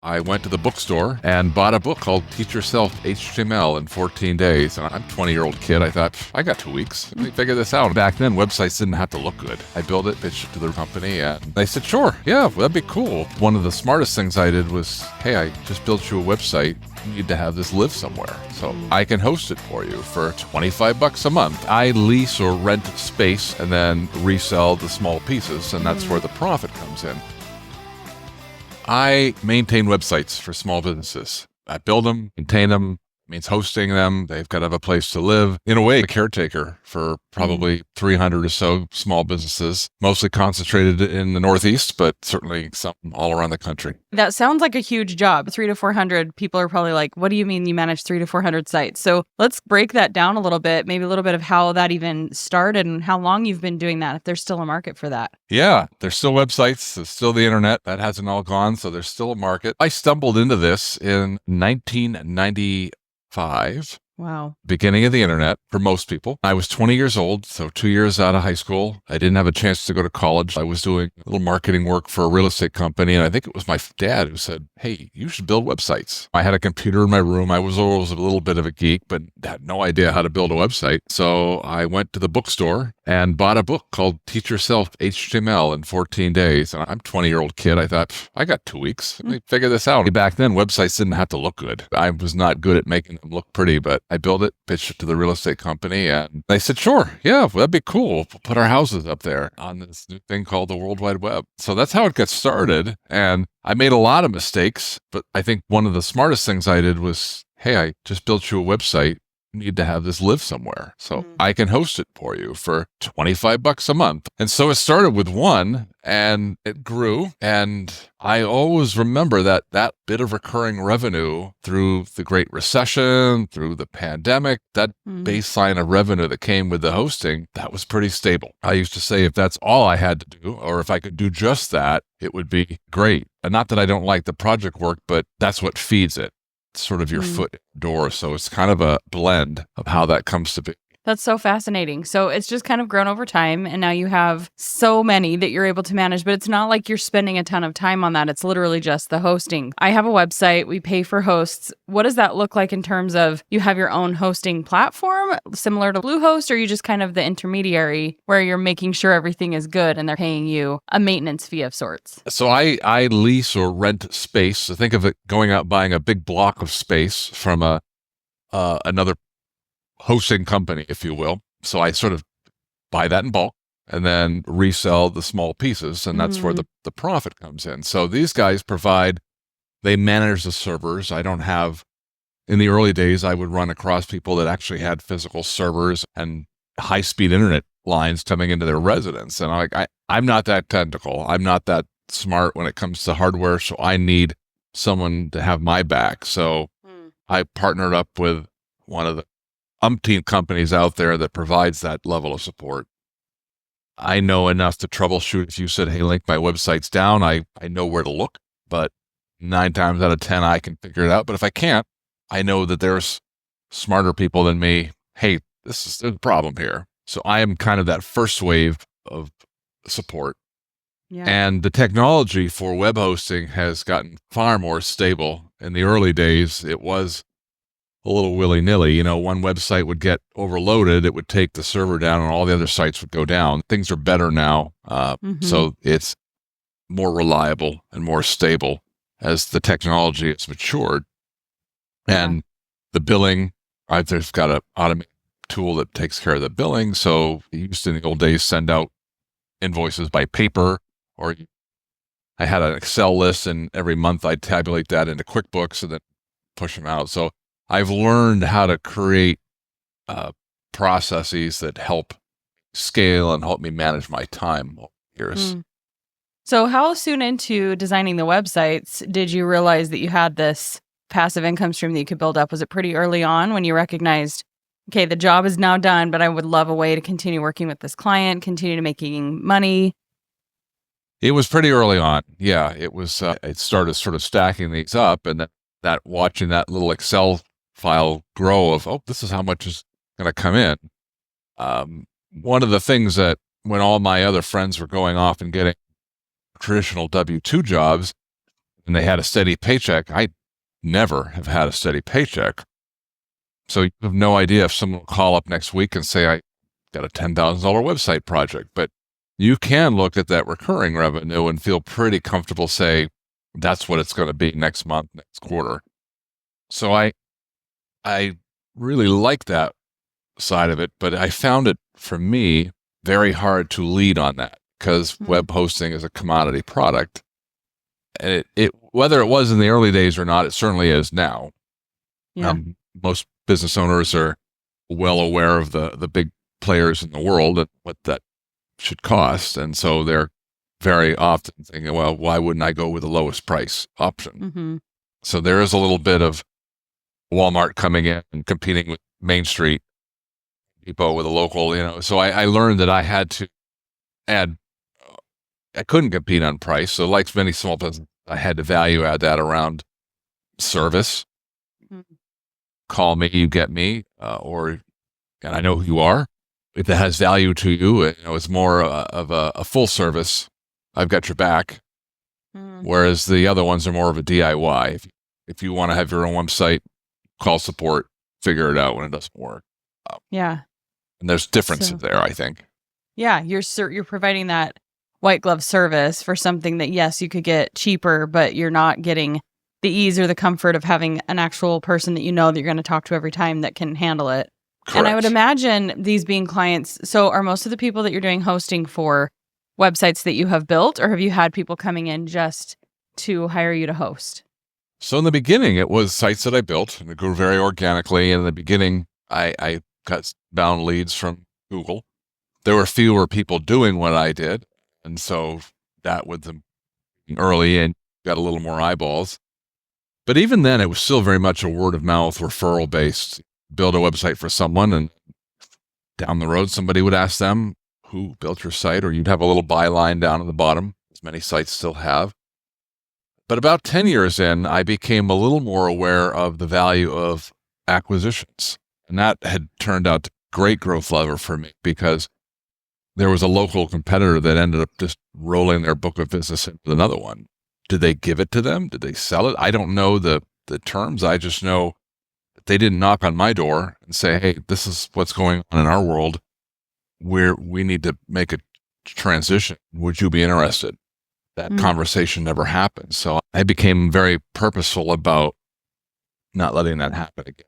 I went to the bookstore and bought a book called Teach Yourself HTML in 14 days. And I'm a 20-year-old kid. I thought, I got 2 weeks. Let me figure this out. Back then, websites didn't have to look good. I built it, pitched it to the company, and they said, sure, yeah, that'd be cool. One of the smartest things I did was, hey, I just built you a website. You need to have this live somewhere. So I can host it for you for $25 a month. I lease or rent space and then resell the small pieces, and that's where the profit comes in. I maintain websites for small businesses. I build them, maintain them, means hosting them. They've got to have a place to live. In a way, a caretaker for probably 300 or so small businesses, mostly concentrated in the Northeast, but certainly some all around the country. That sounds like a huge job. 300 to 400 people are probably like, what do you mean you manage 300 to 400 sites? So let's break that down a little bit, maybe a little bit of how that even started and how long you've been doing that, if there's still a market for that. Yeah, there's still websites. There's still the internet. That hasn't all gone, so there's still a market. I stumbled into this in 1995. Wow. Beginning of the internet for most people. I was 20 years old, so 2 years out of high school. I didn't have a chance to go to college. I was doing a little marketing work for a real estate company, and I think it was my dad who said, hey, you should build websites. I had a computer in my room. I was always a little bit of a geek, but had no idea how to build a website. So I went to the bookstore and bought a book called Teach Yourself HTML in 14 days. And I'm a 20-year-old kid. I thought, I got 2 weeks. Let me figure this out. Back then, websites didn't have to look good. I was not good at making them look pretty, but I built it, pitched it to the real estate company, and they said, sure, yeah, that'd be cool. We'll put our houses up there on this new thing called the World Wide Web. So that's how it got started. And I made a lot of mistakes, but I think one of the smartest things I did was, hey, I just built you a website. You need to have this live somewhere. So I can host it for you for $25 a month. And so it started with one and it grew. And I always remember that bit of recurring revenue through the Great Recession, through the pandemic, that baseline of revenue that came with the hosting, that was pretty stable. I used to say if that's all I had to do, or if I could do just that, it would be great. And not that I don't like the project work, but that's what feeds it. Sort of your foot door. So it's kind of a blend of how that comes to be. That's so fascinating. So it's just kind of grown over time. And now you have so many that you're able to manage, but it's not like you're spending a ton of time on that. It's literally just the hosting. I have a website. We pay for hosts. What does that look like in terms of you have your own hosting platform similar to Bluehost, or are you just kind of the intermediary where you're making sure everything is good and they're paying you a maintenance fee of sorts? So I lease or rent space. So think of it going out buying a big block of space from another hosting company, if you will. So I sort of buy that in bulk and then resell the small pieces, and that's where the profit comes in. So these guys they manage the servers. I don't have, in the early days, I would run across people that actually had physical servers and high-speed internet lines coming into their residence. And I'm not that technical. I'm not that smart when it comes to hardware, so I need someone to have my back. So I partnered up with one of the umpteen companies out there that provides that level of support. I know enough to troubleshoot. If you said, hey, Link, my website's down, I know where to look, but 9 times out of 10, I can figure it out. But if I can't, I know that there's smarter people than me. Hey, there's a problem here. So I am kind of that first wave of support. Yeah. And the technology for web hosting has gotten far more stable. In the early days, it was a little willy-nilly. One website would get overloaded, it would take the server down, and all the other sites would go down. Things are better now, so it's more reliable and more stable as the technology has matured. And the billing, there's got an automated tool that takes care of the billing. So you used to, in the old days, send out invoices by paper, or I had an Excel list, and every month I'd tabulate that into QuickBooks and then push them out. So I've learned how to create processes that help scale and help me manage my time over years. So how soon into designing the websites did you realize that you had this passive income stream that you could build up? Was it pretty early on when you recognized, okay, the job is now done, but I would love a way to continue working with this client, continue to making money? It was pretty early on. Yeah, it was. It started sort of stacking these up, and that watching that little Excel file grow of, this is how much is going to come in. One of the things that when all my other friends were going off and getting traditional W-2 jobs, and they had a steady paycheck. I never have had a steady paycheck. So you have no idea if someone will call up next week and say, I got a $10,000 website project. But you can look at that recurring revenue and feel pretty comfortable, say, that's what it's going to be next month, next quarter. So I really like that side of it, but I found it, for me, very hard to lead on that because web hosting is a commodity product. And it whether it was in the early days or not, it certainly is now. Yeah. Most business owners are well aware of the big players in the world and what that should cost. And so they're very often thinking, well, why wouldn't I go with the lowest price option? So there is a little bit of Walmart coming in and competing with Main Street Depot with a local, So I learned that I had to I couldn't compete on price. So like many small businesses, I had to value add that around service. Call me, you get me, and I know who you are. If that has value to you, it's more of a full service. I've got your back. Whereas the other ones are more of a DIY. If you want to have your own website, call support, figure it out when it doesn't work. Yeah. And there's differences there, I think. Yeah, you're providing that white glove service for something that, yes, you could get cheaper, but you're not getting the ease or the comfort of having an actual person that that you're going to talk to every time that can handle it. Correct. And I would imagine these being clients. So are most of the people that you're doing hosting for websites that you have built, or have you had people coming in just to hire you to host? So in the beginning, it was sites that I built, and it grew very organically. And in the beginning, I got bound leads from Google. There were fewer people doing what I did. And so that with them early and got a little more eyeballs. But even then, it was still very much a word of mouth, referral based. Build a website for someone, and down the road, somebody would ask them who built your site, or you'd have a little byline down at the bottom, as many sites still have. But about 10 years in, I became a little more aware of the value of acquisitions. And that had turned out to be a great growth lever for me because there was a local competitor that ended up just rolling their book of business into another one. Did they give it to them? Did they sell it? I don't know the terms. I just know that they didn't knock on my door and say, hey, this is what's going on in our world. We need to make a transition. Would you be interested? That conversation never happened. So I became very purposeful about not letting that happen again.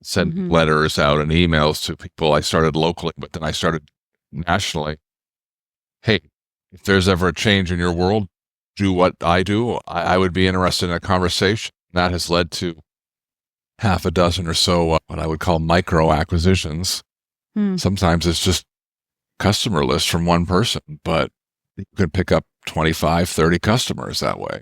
Send letters out and emails to people. I started locally, but then I started nationally. Hey, if there's ever a change in your world, do what I do. I would be interested in a conversation. That has led to half a dozen or so what I would call micro acquisitions. Sometimes it's just customer list from one person, but you can pick up 25, 30 customers that way.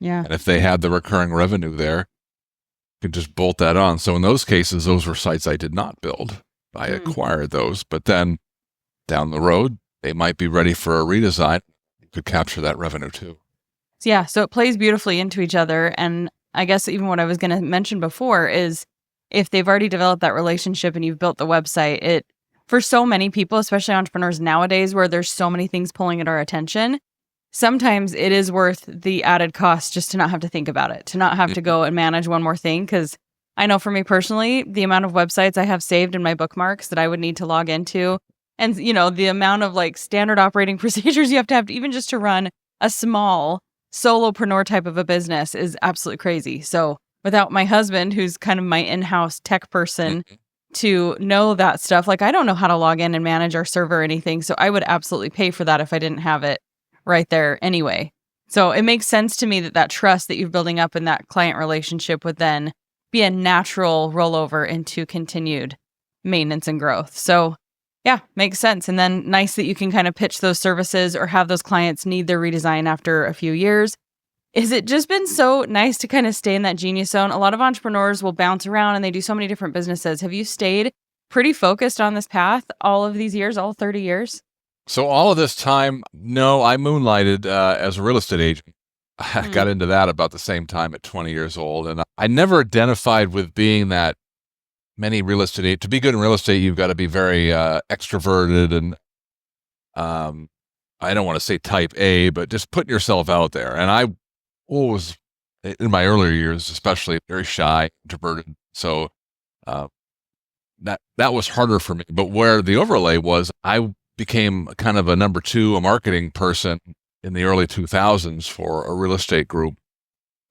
Yeah. And if they had the recurring revenue there, you could just bolt that on. So in those cases, those were sites I did not build. I acquired those, but then down the road, they might be ready for a redesign. You could capture that revenue too. Yeah. So it plays beautifully into each other. And I guess even what I was going to mention before is if they've already developed that relationship and you've built the website, for so many people, especially entrepreneurs nowadays, where there's so many things pulling at our attention, sometimes it is worth the added cost just to not have to think about it, to not have to go and manage one more thing. Because I know for me personally, the amount of websites I have saved in my bookmarks that I would need to log into, and the amount of standard operating procedures you have to even just to run a small solopreneur type of a business is absolutely crazy. So without my husband, who's kind of my in-house tech person, to know that stuff, I don't know how to log in and manage our server or anything. So I would absolutely pay for that if I didn't have it right there anyway. So it makes sense to me that trust that you're building up in that client relationship would then be a natural rollover into continued maintenance and growth. So yeah, makes sense. And then nice that you can kind of pitch those services or have those clients need their redesign after a few years. Is it just been so nice to kind of stay in that genius zone? A lot of entrepreneurs will bounce around and they do so many different businesses. Have you stayed pretty focused on this path all of these years, all 30 years? So all of this time, no, I moonlighted as a real estate agent. I got into that about the same time at 20 years old. And I never identified with being that many real estate. To be good in real estate, you've got to be very extroverted and I don't want to say type A, but just putting yourself out there. And I was in my earlier years, especially very shy, introverted. So uh, that was harder for me. But where the overlay was, I became kind of a number two, a marketing person in the early 2000s for a real estate group,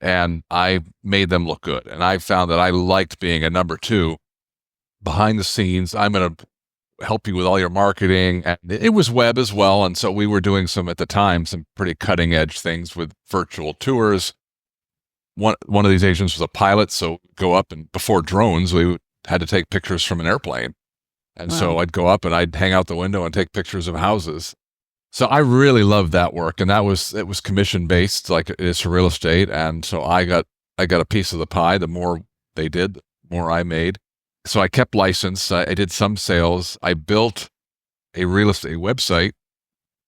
and I made them look good. And I found that I liked being a number two behind the scenes. I'm going to help you with all your marketing. And it was web as well. And so we were doing at the time, some pretty cutting edge things with virtual tours. One of these agents was a pilot. So go up, and before drones, we had to take pictures from an airplane. And so I'd go up and I'd hang out the window and take pictures of houses. So I really loved that work. And it was commission based, like it is for real estate. And so I got a piece of the pie. The more they did, the more I made. So I kept licensed. I did some sales. I built a real estate website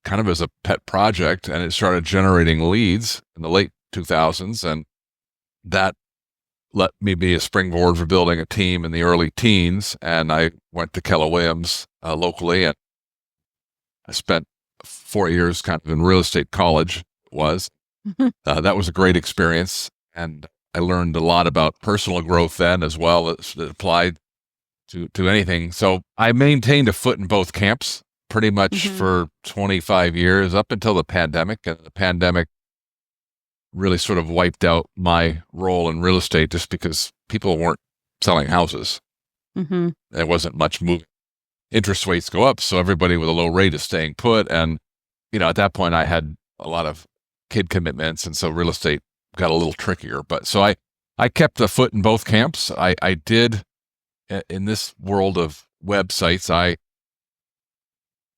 kind of as a pet project, and it started generating leads in the late 2000s. And that let me be a springboard for building a team in the early teens. And I went to Keller Williams locally, and I spent 4 years kind of in real estate college. That was a great experience. And I learned a lot about personal growth then as well as it applied to anything. So I maintained a foot in both camps pretty much for 25 years up until the pandemic. And the pandemic really sort of wiped out my role in real estate just because people weren't selling houses. There wasn't much moving. Interest rates go up, so everybody with a low rate is staying put. And, at that point I had a lot of kid commitments, and so real estate got a little trickier. But so I kept a foot in both camps. I did, in this world of websites, I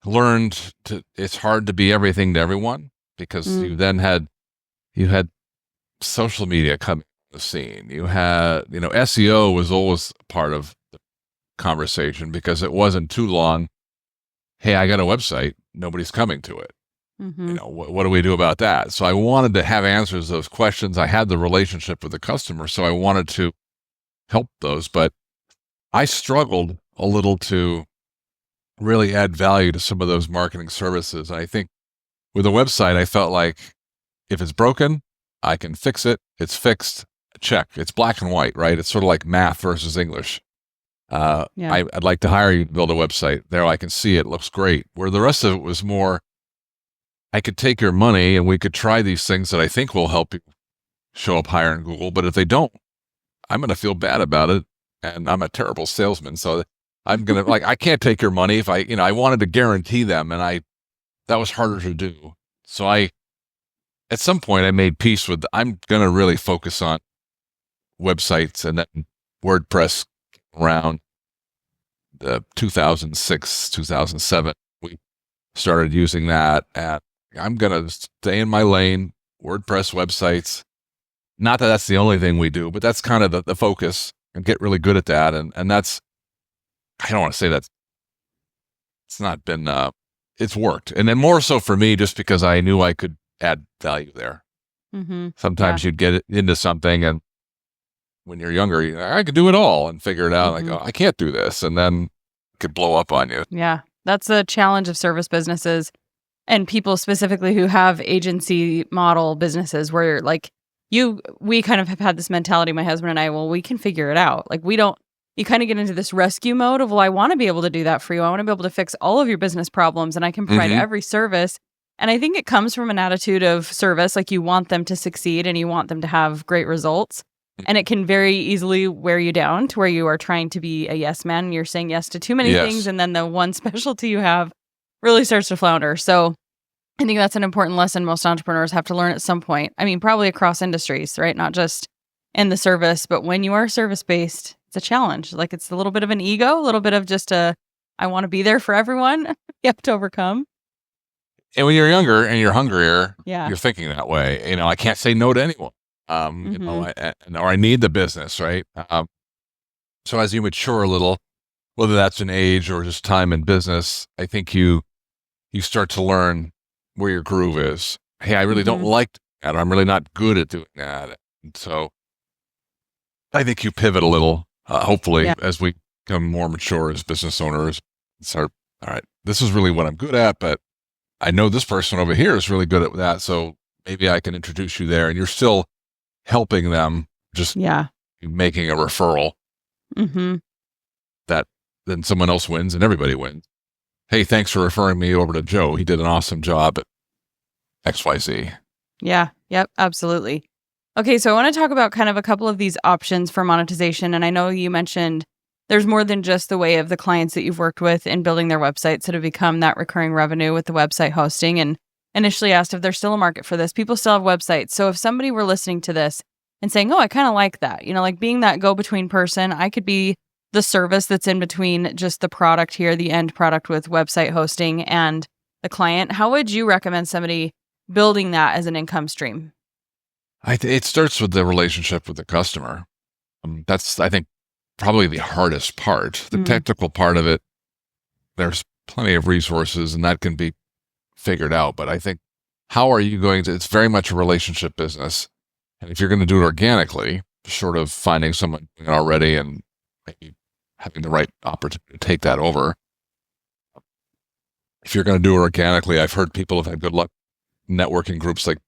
learned it's hard to be everything to everyone, because you had social media coming on the scene. You had, SEO was always part of the conversation, because it wasn't too long. Hey, I got a website. Nobody's coming to it. What do we do about that? So I wanted to have answers to those questions. I had the relationship with the customer, so I wanted to help those. But I struggled a little to really add value to some of those marketing services. And I think with a website, I felt like if it's broken, I can fix it. It's fixed. Check. It's black and white, right? It's sort of like math versus English. I'd like to hire you to build a website. There, I can see it. Looks great. Where the rest of it was more, I could take your money and we could try these things that I think will help you show up higher in Google. But if they don't, I'm going to feel bad about it. And I'm a terrible salesman. So I'm going to I can't take your money if I wanted to guarantee them. And that was harder to do. So at some point I made peace with, I'm going to really focus on websites. And then WordPress around the 2006, 2007, we started using that. And I'm going to stay in my lane, WordPress websites. Not that that's the only thing we do, but that's kind of the focus, and get really good at that. And that's, I don't want to say that it's not been, it's worked. And then more so for me, just because I knew I could add value there. Sometimes you'd get into something, and when you're younger, I could do it all and figure it out. Like, oh, I can't do this. And then it could blow up on you. Yeah. That's a challenge of service businesses and people specifically who have agency model businesses where we kind of have had this mentality, my husband and I, well, we can figure it out. Like you kind of get into this rescue mode of, well, I want to be able to do that for you. I want to be able to fix all of your business problems, and I can provide every service. And I think it comes from an attitude of service. Like, you want them to succeed and you want them to have great results. And it can very easily wear you down to where you are trying to be a yes man and you're saying yes to too many things. And then the one specialty you have really starts to flounder. So I think that's an important lesson most entrepreneurs have to learn at some point. I mean, probably across industries, right? Not just in the service, but when you are service-based, it's a challenge. Like, it's a little bit of an ego, a little bit of just I want to be there for everyone. You have to overcome. And when you're younger and you're hungrier, you're thinking that way. I can't say no to anyone. Or I need the business, right? So as you mature a little, whether that's an age or just time in business, I think you start to learn where your groove is. Hey, I really don't like that. I'm really not good at doing that. And so I think you pivot a little, hopefully, as we become more mature as business owners. Start, all right, this is really what I'm good at, but I know this person over here is really good at that. So maybe I can introduce you there. And you're still helping them, just making a referral that then someone else wins and everybody wins. Hey, thanks for referring me over to Joe. He did an awesome job at XYZ. Yeah. Yep. Absolutely. Okay. So I want to talk about kind of a couple of these options for monetization. And I know you mentioned there's more than just the way of the clients that you've worked with in building their websites that have become that recurring revenue with the website hosting. And initially asked if there's still a market for this. People still have websites. So if somebody were listening to this and saying, oh, I kind of like that, like being that go-between person, I could be the service that's in between just the product here, the end product with website hosting and the client. How would you recommend somebody building that as an income stream? It starts with the relationship with the customer. That's, I think, probably the hardest part. The technical part of it, there's plenty of resources and that can be figured out. But I think, how are you going to, it's very much a relationship business. And if you're going to do it organically, sort of finding someone doing it already and maybe having the right opportunity to take that over. If you're going to do it organically, I've heard people have had good luck networking groups like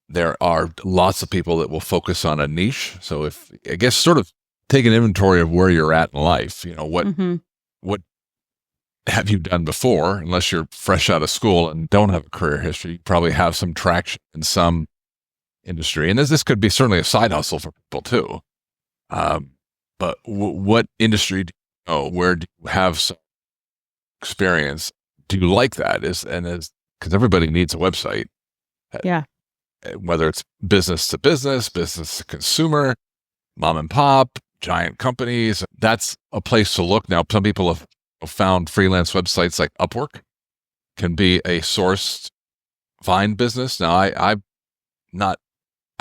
there are lots of people that will focus on a niche. So if, I guess, sort of take an inventory of where you're at in life, what have you done before? Unless you're fresh out of school and don't have a career history, you probably have some traction in some industry. And this could be certainly a side hustle for people too. But what industry do you know? Where do you have some experience? Do you like that? Because everybody needs a website. Yeah. Whether it's business to business, business to consumer, mom and pop, giant companies, that's a place to look. Now, some people have found freelance websites like Upwork can be a source to find business. Now, I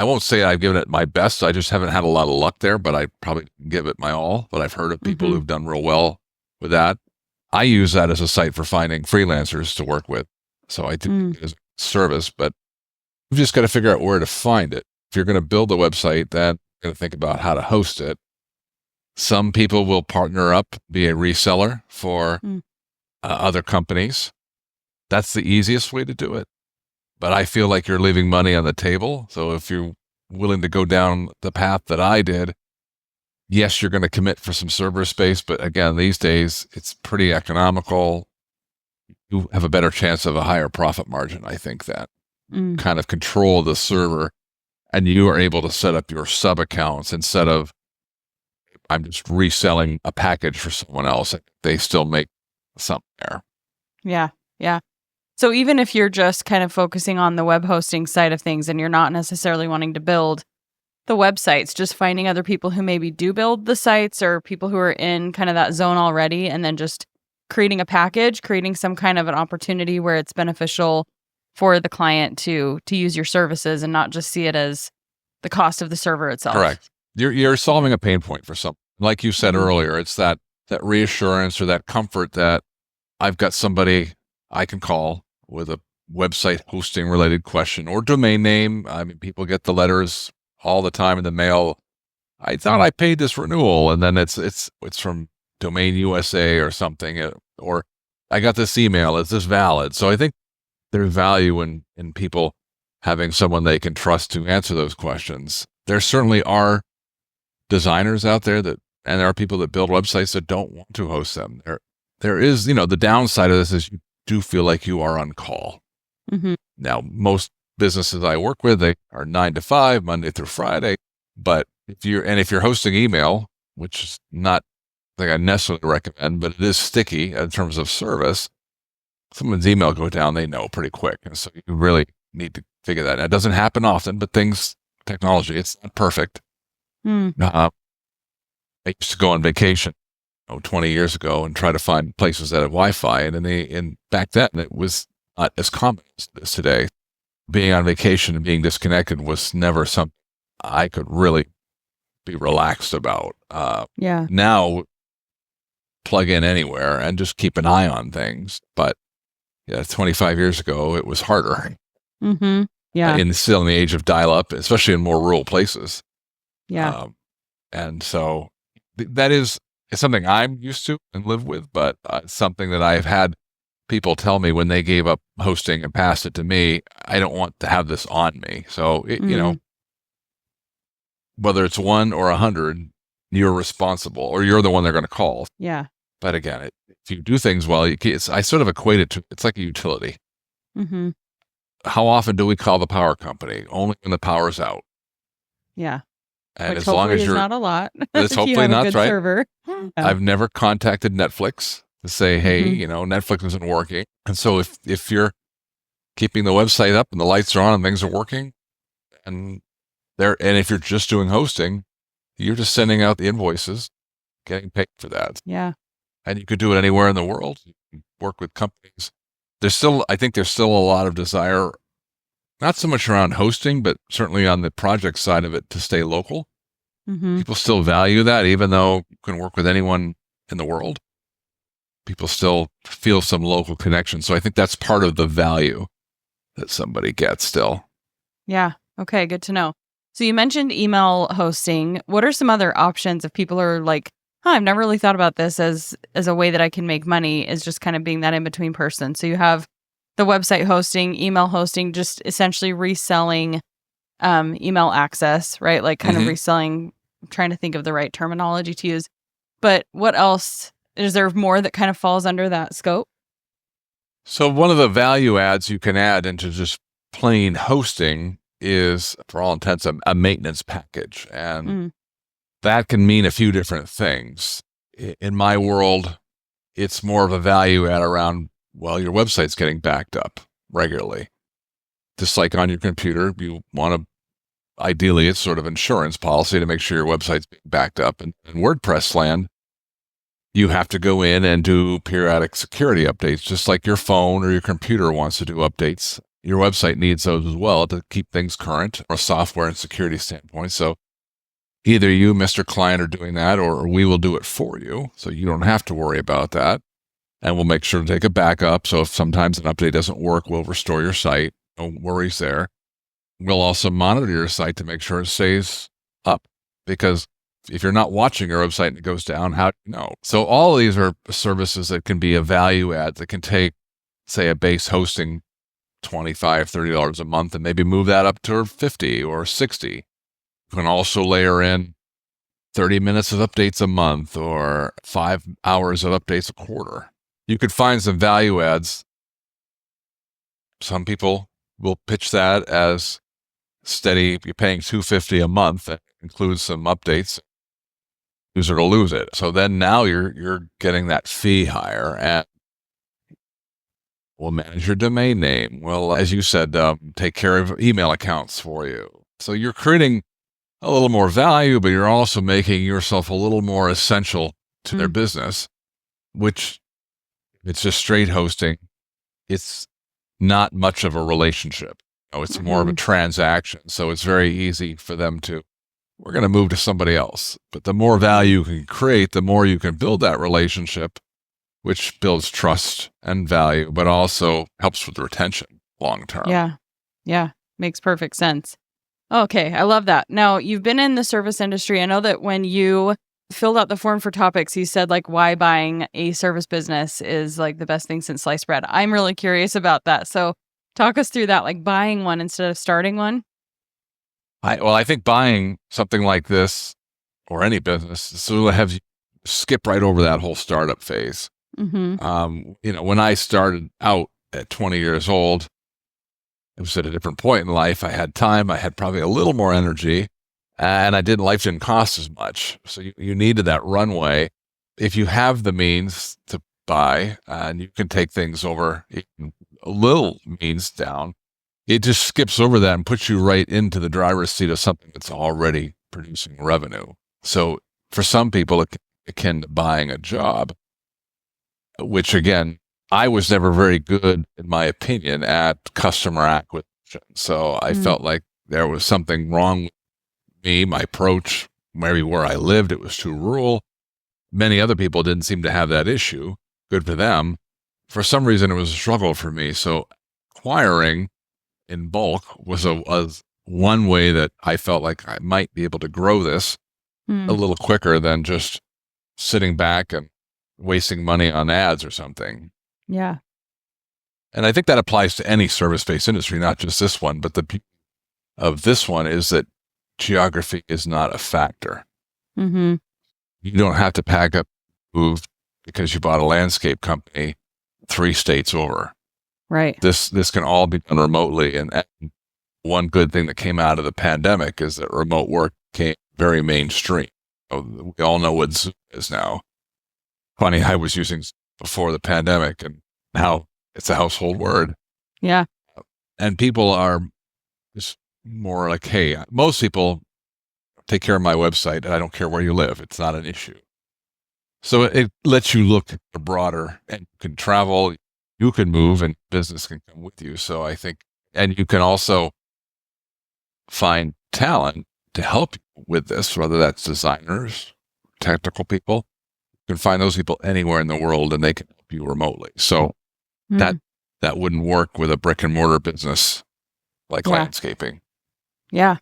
won't say I've given it my best. I just haven't had a lot of luck there, but I probably give it my all. But I've heard of people who've done real well with that. I use that as a site for finding freelancers to work with. So I do it as a service, but you've just got to figure out where to find it. If you're going to build a website, then you're going to think about how to host it. Some people will partner up, be a reseller for other companies. That's the easiest way to do it. But I feel like you're leaving money on the table. So if you're willing to go down the path that I did, yes, you're going to commit for some server space. But again, these days, it's pretty economical. You have a better chance of a higher profit margin, I think, that kind of control the server. And you are able to set up your sub accounts instead of, I'm just reselling a package for someone else. They still make something there. Yeah. Yeah. So even if you're just kind of focusing on the web hosting side of things and you're not necessarily wanting to build the websites, just finding other people who maybe do build the sites or people who are in kind of that zone already, and then just creating a package, creating some kind of an opportunity where it's beneficial for the client to use your services and not just see it as the cost of the server itself. Correct. You're solving a pain point for something. Like you said earlier, it's that reassurance or that comfort that I've got somebody I can call with a website hosting related question or domain name. I mean, people get the letters all the time in the mail. I thought I paid this renewal, and then it's from Domain USA or something, or I got this email. Is this valid? So I think there's value in people having someone they can trust to answer those questions. There certainly are designers out there and there are people that build websites that don't want to host them. There is, the downside of this is you do feel like you are on call. Now, most businesses I work with, they are 9 to 5, Monday through Friday. But if you're hosting email, which is not something I necessarily recommend, but it is sticky in terms of service, someone's email go down, they know pretty quick. And so you really need to figure that out. It doesn't happen often, but technology, it's not perfect. I used to go on vacation 20 years ago and try to find places that had Wi-Fi. And back then it was not as common as it is today. Being on vacation and being disconnected was never something I could really be relaxed about. Now, plug in anywhere and just keep an eye on things. But 25 years ago, it was harder. Still in the age of dial-up, especially in more rural places. And so that is something I'm used to and live with, but something that I've had people tell me when they gave up hosting and passed it to me, I don't want to have this on me. So, whether it's 1 or 100, you're responsible, or you're the one they're going to call. Yeah. But again, if you do things well, I sort of equate it to, it's like a utility. Mm-hmm. How often do we call the power company? Only when the power's out. Yeah. And Which as long as hopefully is you're, not a lot. it's if you hopefully have a not good right. server. I've never contacted Netflix to say, hey, Mhm. Netflix isn't working. And so if you're keeping the website up and the lights are on and things are working, and if you're just doing hosting, you're just sending out the invoices, getting paid for that. Yeah. And you could do it anywhere in the world. You can work with companies. I think there's still a lot of desire, not so much around hosting, but certainly on the project side of it, to stay local. Mm-hmm. People still value that, even though you can work with anyone in the world. People still feel some local connection. So I think that's part of the value that somebody gets still. Yeah. Okay. Good to know. So you mentioned email hosting. What are some other options if people are like, I've never really thought about this as a way that I can make money, is just kind of being that in-between person. So you have the website hosting, email hosting, just essentially reselling email access, right? Like kind of reselling, I'm trying to think of the right terminology to use. But what else? Is there more that kind of falls under that scope? So one of the value adds you can add into just plain hosting is, for all intents, a maintenance package. And that can mean a few different things. In my world, it's more of a value add around, well, your website's getting backed up regularly. Just like on your computer, you want to, ideally, it's sort of insurance policy to make sure your website's being backed up. And in WordPress land, you have to go in and do periodic security updates, just like your phone or your computer wants to do updates. Your website needs those as well to keep things current from a software and security standpoint. So either you, Mr. Client, are doing that, or we will do it for you. So you don't have to worry about that. And we'll make sure to take a backup. So if sometimes an update doesn't work, we'll restore your site. No worries there. We'll also monitor your site to make sure it stays up, because if you're not watching your website and it goes down, how do you know? So all of these are services that can be a value add that can take, say, a base hosting $25, $30 a month and maybe move that up to $50 or $60. You can also layer in 30 minutes of updates a month or 5 hours of updates a quarter. You could find some value adds. Some people will pitch that as steady. You're paying $250 a month. That includes some updates. User to lose it. So then now you're getting that fee higher, and we'll manage your domain name. Well, as you said, take care of email accounts for you. So you're creating a little more value, but you're also making yourself a little more essential to their business, which, if it's just straight hosting, it's not much of a relationship. It's more of a transaction. So it's very easy for them to, we're going to move to somebody else. But the more value you can create, the more you can build that relationship, which builds trust and value, but also helps with retention long term. Yeah. Yeah. Makes perfect sense. Okay. I love that. Now, you've been in the service industry. I know that when you filled out the form for topics, you said like why buying a service business is like the best thing since sliced bread. I'm really curious about that. So talk us through that, like buying one instead of starting one. I think buying something like this, or any business, sort of have you skip right over that whole startup phase. When I started out at 20 years old, it was at a different point in life. I had time. I had probably a little more energy, and life didn't cost as much. So you needed that runway. If you have the means to buy, and you can take things over even a little means down, it just skips over that and puts you right into the driver's seat of something that's already producing revenue. So for some people, it's akin to buying a job, which again, I was never very good, in my opinion, at customer acquisition. So I felt like there was something wrong with me, my approach, maybe where I lived, it was too rural. Many other people didn't seem to have that issue. Good for them. For some reason, it was a struggle for me. So acquiring in bulk was one way that I felt like I might be able to grow this a little quicker than just sitting back and wasting money on ads or something. Yeah. And I think that applies to any service-based industry, not just this one, but the beauty of this one is that geography is not a factor. Mm-hmm. You don't have to pack up, move because you bought a landscape company 3 states over. Right. This can all be done remotely. And one good thing that came out of the pandemic is that remote work became very mainstream. We all know what Zoom is now. Funny, I was using Zoom before the pandemic, and now it's a household word. Yeah. And people are just more like, hey, most people take care of my website, and I don't care where you live. It's not an issue. So it lets you look broader, and you can travel, you can move, and business can come with you. So I think, and you can also find talent to help you with this, whether that's designers, technical people. You can find those people anywhere in the world, and they can help you remotely. So that wouldn't work with a brick and mortar business like landscaping. Yeah.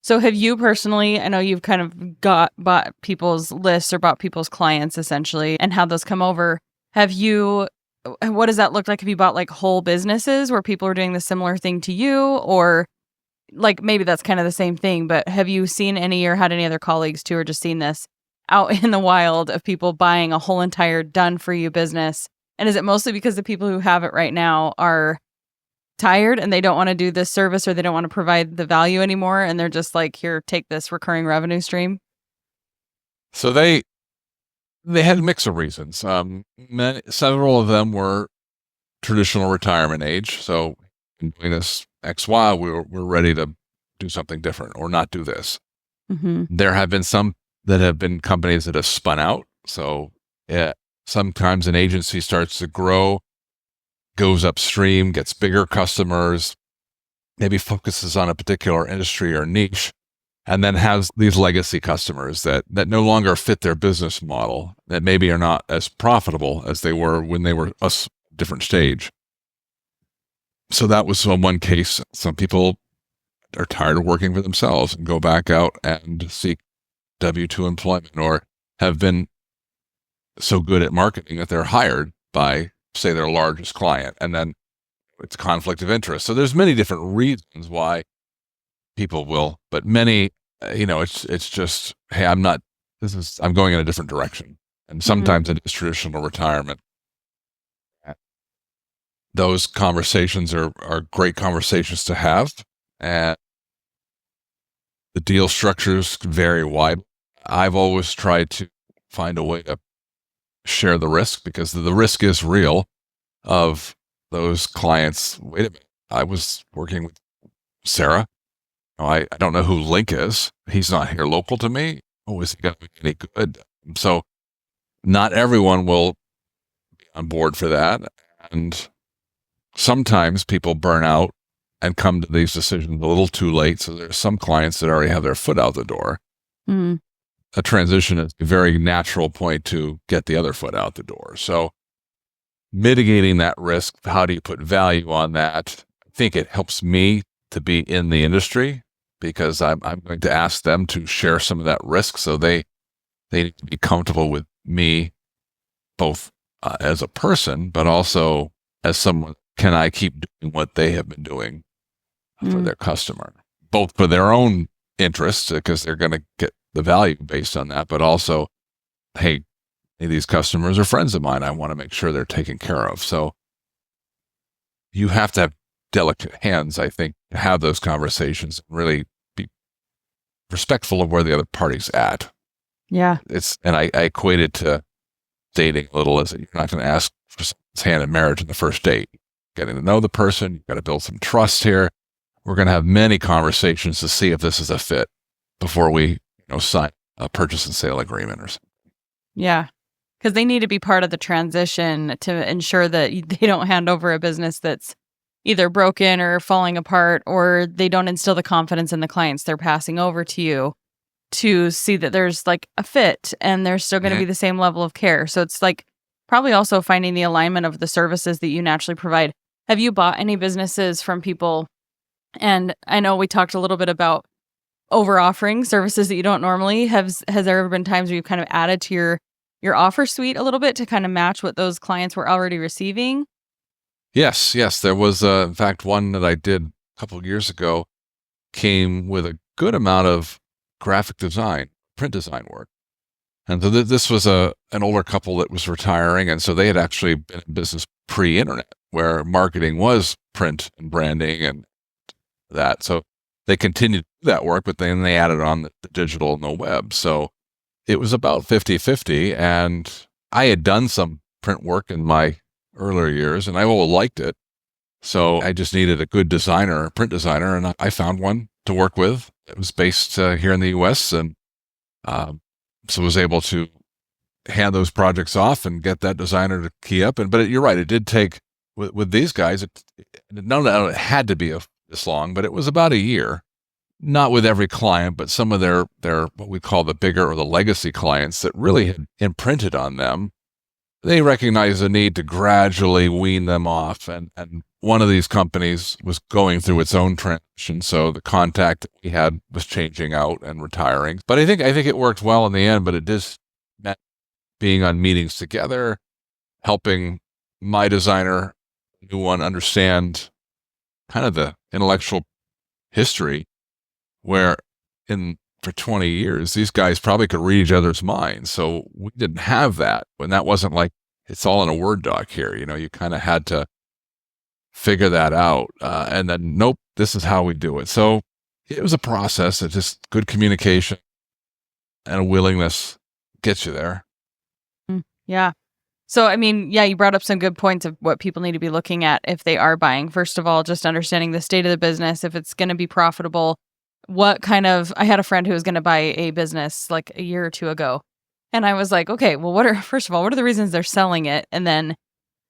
So have you personally, I know you've kind of bought people's lists or bought people's clients essentially and had those come over. What does that look like? Have you bought like whole businesses where people are doing the similar thing to you, or like maybe that's kind of the same thing, but have you seen any or had any other colleagues too, or just seen this out in the wild of people buying a whole entire done for you business? And is it mostly because the people who have it right now are tired and they don't want to do this service or they don't want to provide the value anymore, and they're just like, here, take this recurring revenue stream? So they had a mix of reasons. Several of them were traditional retirement age. So in doing this X, Y, we're ready to do something different or not do this. Mm-hmm. There have been some that have been companies that have spun out. So sometimes an agency starts to grow, goes upstream, gets bigger customers, maybe focuses on a particular industry or niche, and then has these legacy customers that no longer fit their business model, that maybe are not as profitable as they were when they were a different stage. So that was one case. Some people are tired of working for themselves and go back out and seek W-2 employment, or have been so good at marketing that they're hired by, say, their largest client, and then it's conflict of interest. So there's many different reasons why people will, but many, it's just, hey, I'm going in a different direction. And sometimes it is traditional retirement. Those conversations are great conversations to have, and the deal structures vary widely. I've always tried to find a way to share the risk, because the risk is real of those clients. Wait a minute, I was working with Sarah. I don't know who Link is. He's not here local to me. Oh, is he going to be any good? So not everyone will be on board for that. And sometimes people burn out and come to these decisions a little too late. So there's some clients that already have their foot out the door. Mm. A transition is a very natural point to get the other foot out the door. So mitigating that risk, how do you put value on that? I think it helps me to be in the industry, because I'm going to ask them to share some of that risk. So they need to be comfortable with me, both as a person, but also as someone. Can I keep doing what they have been doing for their customer, both for their own interests, because they're going to get the value based on that, but also, hey, these customers are friends of mine. I want to make sure they're taken care of. So you have to have delicate hands, I think, to have those conversations and really be respectful of where the other party's at. Yeah. And I equate it to dating a little, as you're not going to ask for someone's hand in marriage in the first date. Getting to know the person, you've got to build some trust here. We're going to have many conversations to see if this is a fit before we sign a purchase and sale agreement or something. Yeah. Because they need to be part of the transition to ensure that they don't hand over a business that's either broken or falling apart, or they don't instill the confidence in the clients they're passing over to you to see that there's like a fit and there's still going to be the same level of care. So it's like probably also finding the alignment of the services that you naturally provide. Have you bought any businesses from people? And I know we talked a little bit about over offering services that you don't normally. Has there ever been times where you've kind of added to your offer suite a little bit to kind of match what those clients were already receiving? Yes. There was, in fact, one that I did a couple of years ago came with a good amount of graphic design, print design work. And so this was an older couple that was retiring. And so they had actually been in business pre-internet, where marketing was print and branding and that. So they continued to do that work, but then they added on the digital and the web. So it was about 50-50. And I had done some print work in my earlier years, and I always liked it. So I just needed a good designer, a print designer, and I found one to work with. It was based here in the U.S., and so was able to hand those projects off and get that designer to key up. But you're right, it did take, with these guys, none of it had to be this long, but it was about a year. Not with every client, but some of their what we call the bigger or the legacy clients that really had imprinted on them. They recognized the need to gradually wean them off. And one of these companies was going through its own transition. So the contact that we had was changing out and retiring. But I think it worked well in the end, but it just meant being on meetings together, helping my designer, new one, understand kind of the intellectual history, where for 20 years, these guys probably could read each other's minds. So we didn't have that. When that wasn't like, it's all in a Word doc here. You kind of had to figure that out. And then, nope, this is how we do it. So it was a process. It's just good communication and a willingness gets you there. Yeah. So, I mean, yeah, you brought up some good points of what people need to be looking at if they are buying. First of all, just understanding the state of the business, if it's going to be profitable. I had a friend who was going to buy a business like a year or two ago. And I was like, okay, well, first of all, what are the reasons they're selling it? And then,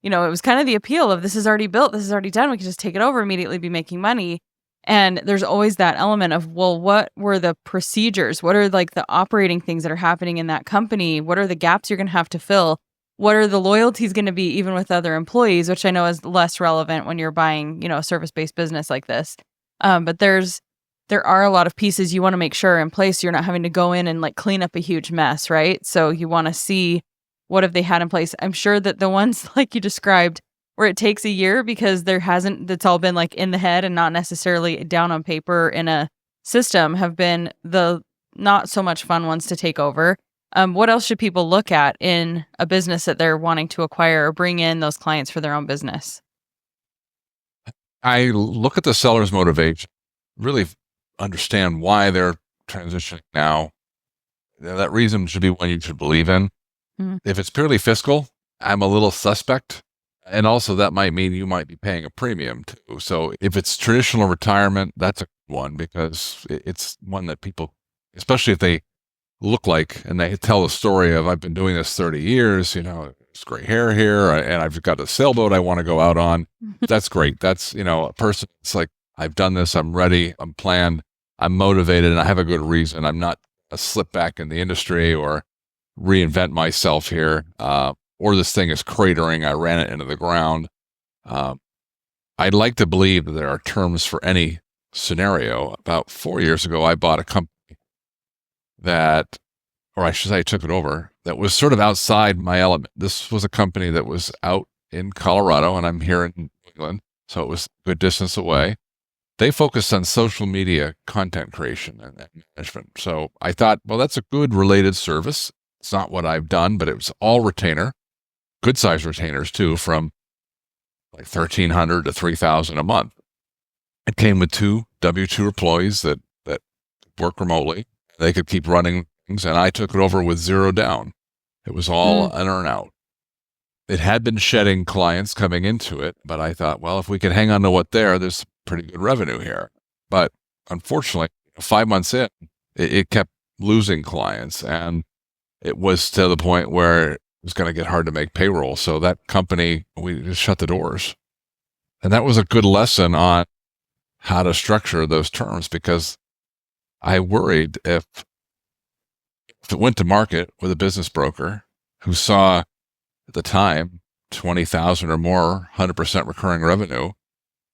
it was kind of the appeal of this is already built, this is already done. We can just take it over, immediately be making money. And there's always that element of, well, what were the procedures? What are like the operating things that are happening in that company? What are the gaps you're going to have to fill? What are the loyalties going to be even with other employees, which I know is less relevant when you're buying, a service-based business like this. But there are a lot of pieces you want to make sure are in place. So you're not having to go in and like clean up a huge mess, right? So you want to see what have they had in place. I'm sure that the ones like you described where it takes a year because it's all been like in the head and not necessarily down on paper in a system have been the not so much fun ones to take over. What else should people look at in a business that they're wanting to acquire or bring in those clients for their own business? I look at the seller's motivation, really understand why they're transitioning now. That reason should be one you should believe in. Mm. If it's purely fiscal, I'm a little suspect. And also that might mean you might be paying a premium too. So if it's traditional retirement, that's a good one because it's one that people, especially if they look like and they tell the story of I've been doing this 30 years, it's gray hair here and I've got a sailboat I want to go out on. That's great. That's, a person, it's like, I've done this, I'm ready, I'm planned, I'm motivated, and I have a good reason. I'm not a slip back in the industry or reinvent myself here, or this thing is cratering, I ran it into the ground. I'd like to believe that there are terms for any scenario. About 4 years ago, I bought a company or I should say I took it over, that was sort of outside my element. This was a company that was out in Colorado, and I'm here in New England, so it was a good distance away. They focused on social media content creation and management. So I thought, well, that's a good related service. It's not what I've done, but it was all retainer, good size retainers too, from like $1,300 to $3,000 a month. It came with 2 W-2 employees that work remotely. They could keep running things, and I took it over with zero down. It was all an earn out. It had been shedding clients coming into it, but I thought, well, if we can hang on to there's pretty good revenue here. But unfortunately, 5 months in, it kept losing clients, and it was to the point where it was going to get hard to make payroll. So that company, we just shut the doors. And that was a good lesson on how to structure those terms, because I worried if it went to market with a business broker who saw at the time 20,000 or more 100% recurring revenue,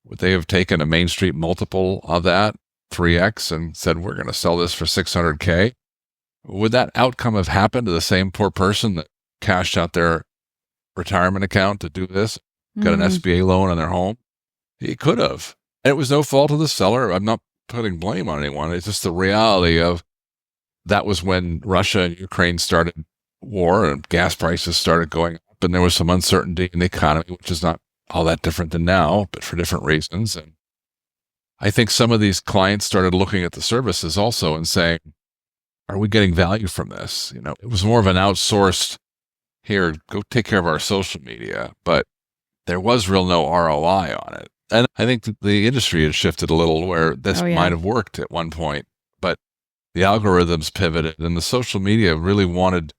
would they have taken a Main Street multiple of that, 3x, and said, we're going to sell this for $600K? Would that outcome have happened to the same poor person that cashed out their retirement account to do this, got an SBA loan on their home? It could have. And it was no fault of the seller. I'm not putting blame on anyone. It's just the reality of that was when Russia and Ukraine started war and gas prices started going up, and there was some uncertainty in the economy, which is not all that different than now, but for different reasons. And I think some of these clients started looking at the services also and saying, are we getting value from this? It was more of an outsourced, here, go take care of our social media, but there was real no ROI on it. And I think that the industry has shifted a little where this might have worked at one point, but the algorithms pivoted and the social media really wanted to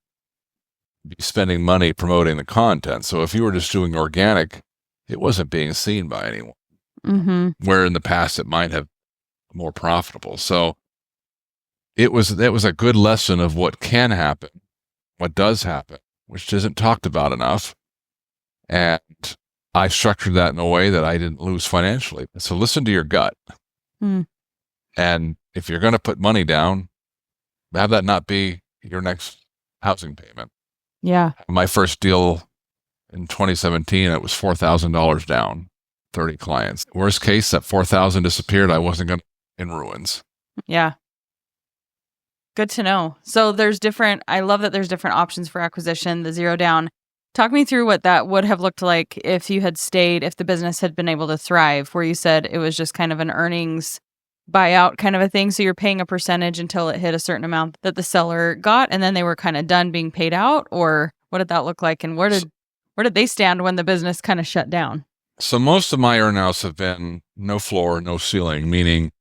be spending money promoting the content. So if you were just doing organic, it wasn't being seen by anyone. Mm-hmm. Where in the past it might have been more profitable. So that was a good lesson of what can happen, what does happen, which isn't talked about enough. And I structured that in a way that I didn't lose financially. So listen to your gut. And if you're going to put money down, have that not be your next housing payment. Yeah. My first deal in 2017, it was $4,000 down, 30 clients. Worst case, that $4,000 disappeared. I wasn't going to in ruins. Yeah. Good to know. So I love that there's different options for acquisition, the zero down. Talk me through what that would have looked like if you had stayed, if the business had been able to thrive, where you said it was just kind of an earnings buyout kind of a thing. So you're paying a percentage until it hit a certain amount that the seller got, and then they were kind of done being paid out? Or what did that look like? And where did they stand when the business kind of shut down? So most of my earnouts have been no floor, no ceiling, meaning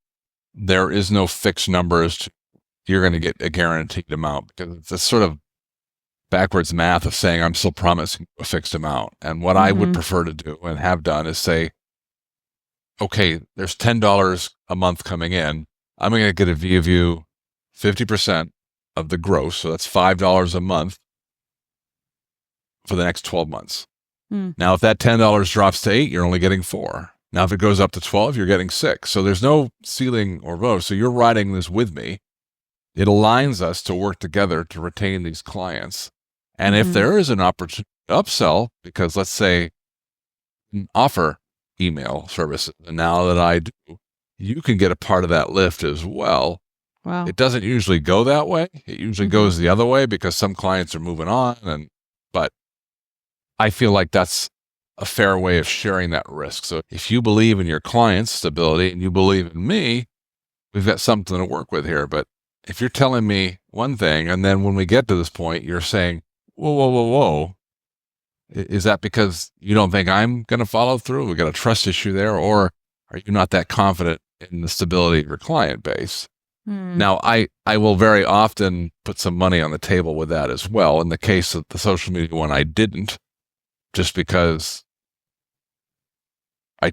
there is no fixed numbers. You're going to get a guaranteed amount, because it's sort of backwards math of saying I'm still promising a fixed amount. And what I would prefer to do and have done is say, okay, there's $10 a month coming in. I'm going to get a give you 50% of the gross. So that's $5 a month for the next 12 months. Now, if that $10 drops to $8, you're only getting $4. Now, if it goes up to 12, you're getting $6. So there's no ceiling or low. So you're riding this with me. It aligns us to work together to retain these clients. And if there is an opportunity to upsell, because let's say offer email services, and now that I do, you can get a part of that lift as well. Wow. It doesn't usually go that way. It usually goes the other way because some clients are moving on. But I feel like that's a fair way of sharing that risk. So if you believe in your client's stability and you believe in me, we've got something to work with here. But if you're telling me one thing, and then when we get to this point, you're saying, whoa, is that because you don't think I'm going to follow through? We got a trust issue there, or are you not that confident in the stability of your client base? Now, I will very often put some money on the table with that as well. In the case of the social media one, I didn't, just because I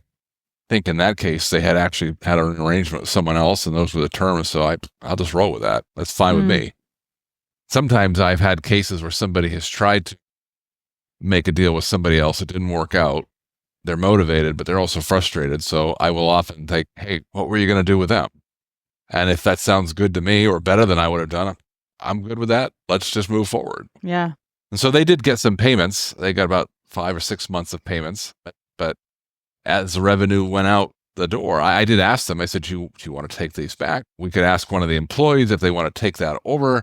think in that case they had actually had an arrangement with someone else, and those were the terms. So I'll just roll with that. That's fine with me. Sometimes I've had cases where somebody has tried to make a deal with somebody else. It didn't work out. They're motivated, but they're also frustrated. So I will often think, hey, what were you going to do with them? And if that sounds good to me or better than I would have done, I'm good with that. Let's just move forward. Yeah. And so they did get some payments. They got about 5 or 6 months of payments. But as the revenue went out the door, I did ask them, I said, do you want to take these back? We could ask one of the employees if they want to take that over.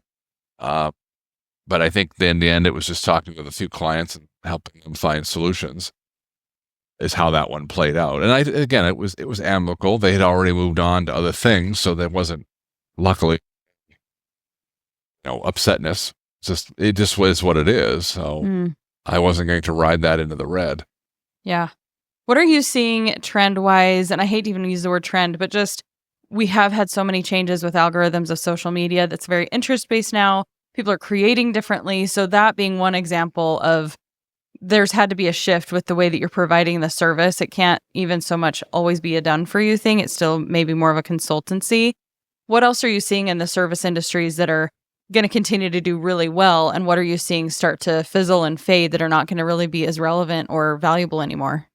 But I think in the end, it was just talking with a few clients and helping them find solutions is how that one played out. And it was amicable. They had already moved on to other things. So there wasn't, luckily, upsetness. It just was what it is. So I wasn't going to ride that into the red. Yeah. What are you seeing trend-wise? And I hate to even use the word trend, but just we have had so many changes with algorithms of social media that's very interest-based now. People are creating differently. So that being one example of there's had to be a shift with the way that you're providing the service. It can't even so much always be a done-for-you thing. It's still maybe more of a consultancy. What else are you seeing in the service industries that are going to continue to do really well? And what are you seeing start to fizzle and fade that are not going to really be as relevant or valuable anymore?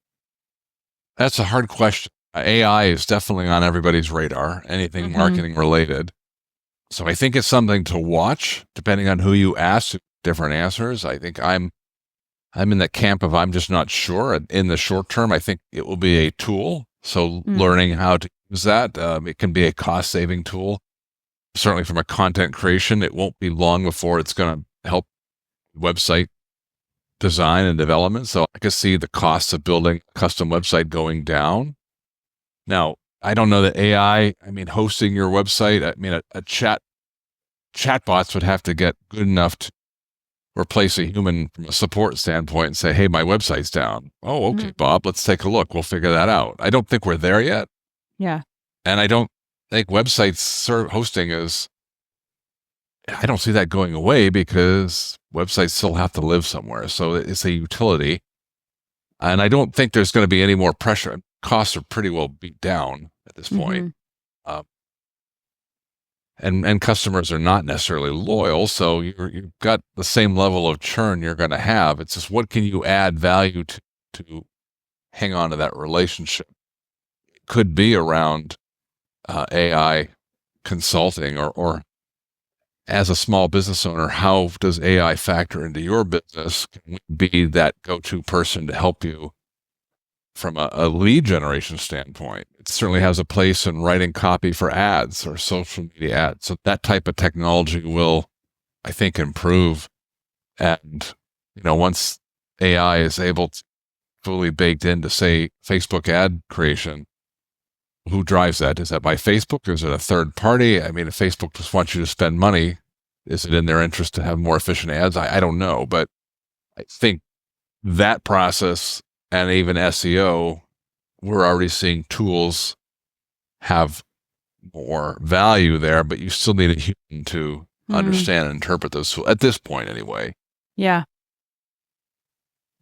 That's a hard question. AI is definitely on everybody's radar, anything marketing related. So I think it's something to watch, depending on who you ask, different answers. I think I'm in that camp of I'm just not sure. In the short term, I think it will be a tool. So learning how to use that, it can be a cost-saving tool. certainly from a content creation, it won't be long before it's going to help website design and development. So I can see the costs of building a custom website going down. Now, I don't know that AI, hosting your website, a chatbots would have to get good enough to replace a human from a support standpoint and say, hey, my website's down. Oh, okay, Bob, let's take a look. We'll figure that out. I don't think we're there yet. Yeah. And I don't think websites hosting I don't see that going away because websites still have to live somewhere. So it's a utility. And I don't think there's going to be any more pressure. Costs are pretty well beat down at this point. And customers are not necessarily loyal. So you've got the same level of churn you're going to have. It's just what can you add value to hang on to that relationship? It could be around AI consulting or as a small business owner, how does AI factor into your business? Can we be that go-to person to help you from a lead generation standpoint? It certainly has a place in writing copy for ads or social media ads. So that type of technology will, I think, improve. And, once AI is able to fully baked into, say, Facebook ad creation, who drives that? Is that by Facebook or is it a third party? If Facebook just wants you to spend money, is it in their interest to have more efficient ads? I don't know, but I think that process and even SEO, we're already seeing tools have more value there, but you still need a human to understand and interpret those tools at this point anyway. Yeah.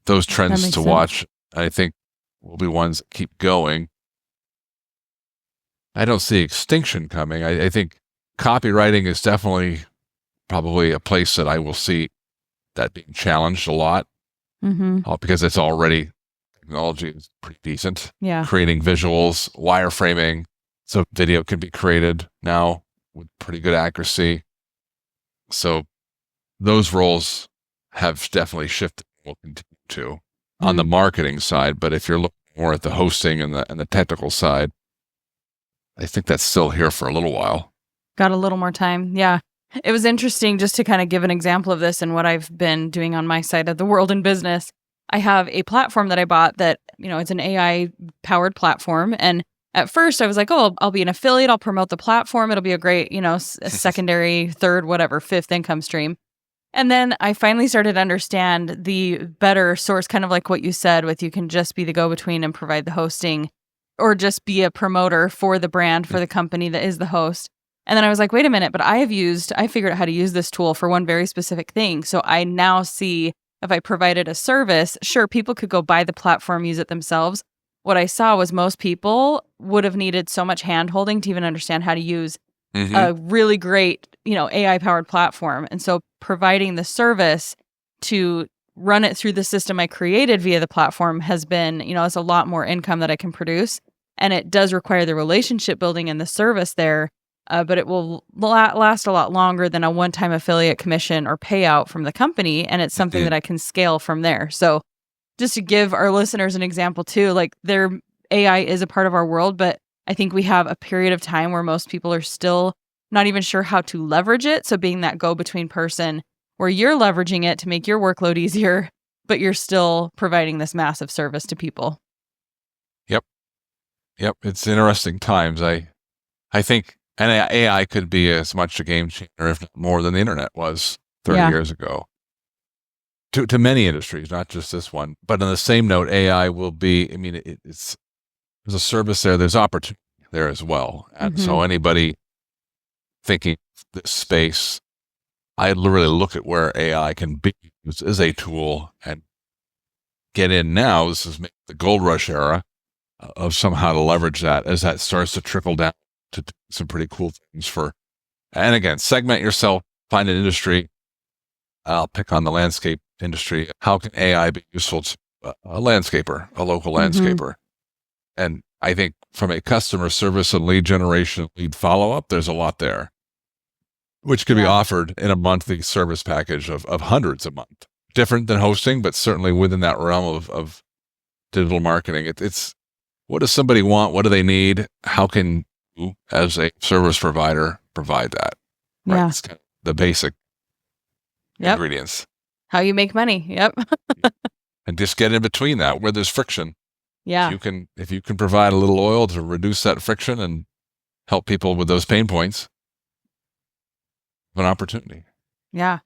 Those trends to watch, I think, will be ones that keep going. I don't see extinction coming. I think copywriting is definitely probably a place that I will see that being challenged a lot because it's already, technology is pretty decent. Yeah. Creating visuals, wireframing. So video can be created now with pretty good accuracy. So those roles have definitely shifted and will continue to on the marketing side. But if you're looking more at the hosting and the technical side, I think that's still here for a little while. Got a little more time. Yeah. It was interesting just to kind of give an example of this and what I've been doing on my side of the world in business. I have a platform that I bought that, it's an AI powered platform. And at first I was like, oh, I'll be an affiliate. I'll promote the platform. It'll be a great, secondary, third, whatever, fifth income stream. And then I finally started to understand the better source, kind of like what you said, with you can just be the go-between and provide the hosting, or just be a promoter for the brand, for the company that is the host. And then I was like, wait a minute, but I figured out how to use this tool for one very specific thing. So I now see if I provided a service, sure, people could go buy the platform, use it themselves. What I saw was most people would have needed so much hand-holding to even understand how to use a really great, AI-powered platform. And so providing the service to run it through the system I created via the platform has been, it's a lot more income that I can produce. And it does require the relationship building and the service there, but it will last a lot longer than a one-time affiliate commission or payout from the company. And it's something that I can scale from there. So just to give our listeners an example too, like their AI is a part of our world, but I think we have a period of time where most people are still not even sure how to leverage it. So being that go-between person where you're leveraging it to make your workload easier, but you're still providing this massive service to people. Yep. It's interesting times. I think and AI could be as much a game changer, if not more, than the internet was 30 years ago. To many industries, not just this one. But on the same note, AI will be, there's a service there, there's opportunity there as well. And so anybody thinking this space, I literally look at where AI can be used as a tool and get in now. This is the gold rush era of somehow to leverage that as that starts to trickle down to do some pretty cool things and again, segment yourself, find an industry. I'll pick on the landscape industry. How can AI be useful to a landscaper, a local landscaper? And I think from a customer service and lead generation, lead follow-up, there's a lot there, which could be offered in a monthly service package of hundreds a month. Different than hosting, but certainly within that realm of digital marketing. It's what does somebody want? What do they need? How can you, as a service provider, provide that. Right. Yeah. It's kind of the basic Yep. ingredients. How you make money. Yep. And just get in between that where there's friction. Yeah. If you can provide a little oil to reduce that friction and help people with those pain points, an opportunity. Yeah.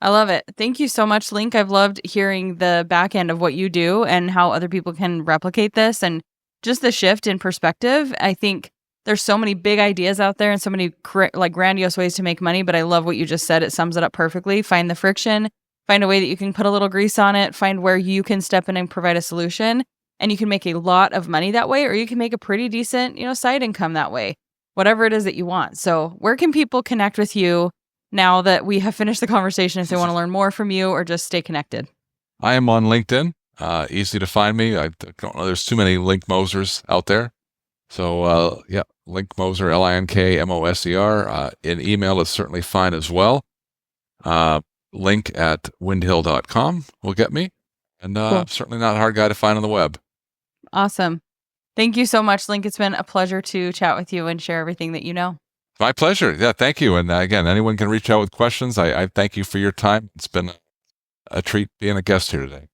I love it. Thank you so much, Link. I've loved hearing the back end of what you do and how other people can replicate this and just the shift in perspective. I think there's so many big ideas out there and so many like grandiose ways to make money, but I love what you just said. It sums it up perfectly. Find the friction, find a way that you can put a little grease on it, find where you can step in and provide a solution, and you can make a lot of money that way, or you can make a pretty decent, side income that way, whatever it is that you want. So where can people connect with you now that we have finished the conversation if they want to learn more from you or just stay connected? I am on LinkedIn. Easy to find me. I don't know. There's too many Link Mosers out there. So, Link Moser, LinkMoser. In email is certainly fine as well. Link@windhill.com will get me. And Cool. certainly not a hard guy to find on the web. Awesome. Thank you so much, Link. It's been a pleasure to chat with you and share everything that you know. My pleasure. Yeah, thank you. And again, anyone can reach out with questions. I thank you for your time. It's been a treat being a guest here today.